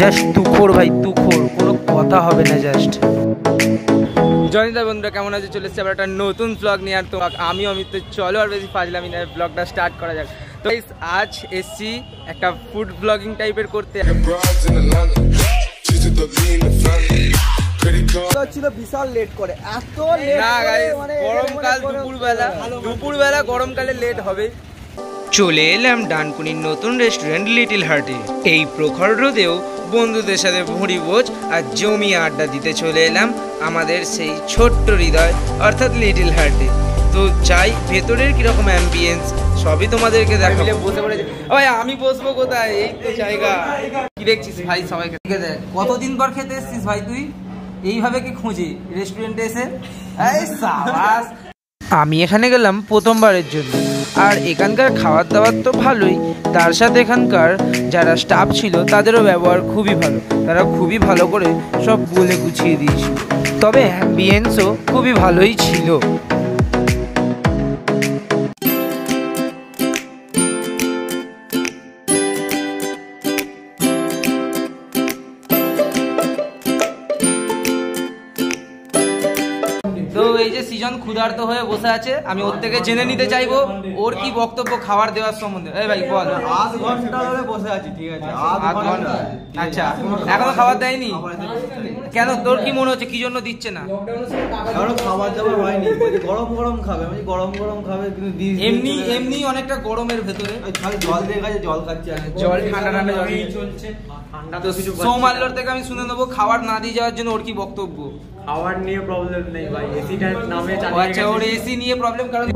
Just তুখোর ভাই তুখোর, কোনো কথা হবে না। জাস্ট জয়নিতা বন্ধুরা কেমন আছে, চলে এসেছে আবার একটা নতুন ব্লগ নিয়ে। আর তো আমি অমিত, চলো আর বেশি ফাজলামি না, ব্লগটা স্টার্ট করা যাক। তো আজ এসছি একটা ফুড ব্লগিং টাইপের করতে। ছিল বিশাল লেট করে, এত লেট না গাইস, গরমকাল দুপুরবেলা গরমকালে লেট হবে। চলে এলাম ডানকুনির নতুন রেস্টুরেন্ট লিটল হার্টে। এই প্রখর রোদেও বন্ধুদের সাথে ভুঁড়ি ভোজ আর জমিয়ে আড্ডা দিতে চলে এলাম আমাদের সেই ছোট্ট হৃদয় অর্থাৎ লিটল হার্টে। তো চাই ভেতরের কিরকম অ্যাম্বিয়েন্স সবই তোমাদেরকে দেখাবো। বসে পড়েছে ভাই, আমি বসবো কোথায়? এই তো জায়গা। কি দেখছিস ভাই, সবাইকে ঠিক আছে। কতদিন পর খেতে এসেছিস ভাই তুই? এইভাবে কি খুঁজি রেস্টুরেন্টে এসে? আমি এখানে গেলাম প্রথমবারের জন্য, আর এখানকার খাবার দাবার তো ভালোই, তার সাথে এখানকার যারা স্টাফ ছিল তাদেরও ব্যবহার খুবই ভালো। তারা খুবই ভালো করে সব বলে গুছিয়ে দিয়েছিল, তবে অ্যাম্বিয়েন্সও খুবই ভালোই ছিল। তো এই যে সৃজন ক্ষুধার্ত হয়ে বসে আছে, আমি ওর থেকে জেনে নিতে চাইবো ওর কি বক্তব্য খাবার দেওয়ার সম্বন্ধে। এই ভাই বল। আধ ঘন্টা ধরে বসে আছি, ঠিক আছে? আধ ঘন্টা? আচ্ছা, এখনো খাবার দেয়নি কেন? তোর কি মনে হচ্ছে কি জন্য দিচ্ছে না? কারণ খাবার দাবার হয়নি, গরম গরম খাবে, আমি গরম গরম খাবে কিন্তু এমনি এমনি অনেকটা গরমের ভেতরে খালি জল দিয়ে গেছে, জল খাচ্ছে, জল ঠান্ডা ঠান্ডা জল চলছে। তো সৌমাল্যর থেকে আমি শুনে নেবো খাবার না দিয়ে যাওয়ার জন্য ওর কি বক্তব্য। খাবার নিয়ে প্রবলেম নেই ভাই, এসিটা নামে চালিয়ে আচ্ছা, ওর এসি নিয়ে প্রবলেম। কারণ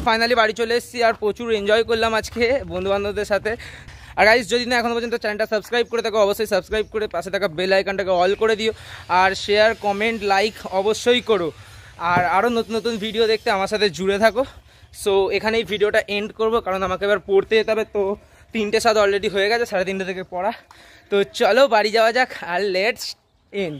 ফাইনালি বাড়ি চলে এসেছি, আর প্রচুর এনজয় করলাম আজকে বন্ধু বান্ধবদের সাথে। আর গাইস, যদি না এখনো পর্যন্ত চ্যানেলটা সাবস্ক্রাইব করে থাকো অবশ্যই সাবস্ক্রাইব করে পাশে থাকা বেল আইকনটাকে অল করে দিও, আর শেয়ার কমেন্ট লাইক অবশ্যই করো। আর আরও নতুন নতুন ভিডিও দেখতে আমার সাথে জুড়ে থাকো। সো এখানেই ভিডিওটা এন্ড করব, কারণ আমাকে এবার পড়তে যেতে হবে। তো 3টে 7 অলরেডি হয়ে গেছে, 3:30 থেকে পড়া। তো চলো বাড়ি যাওয়া যাক, আর লেটস এন্ড।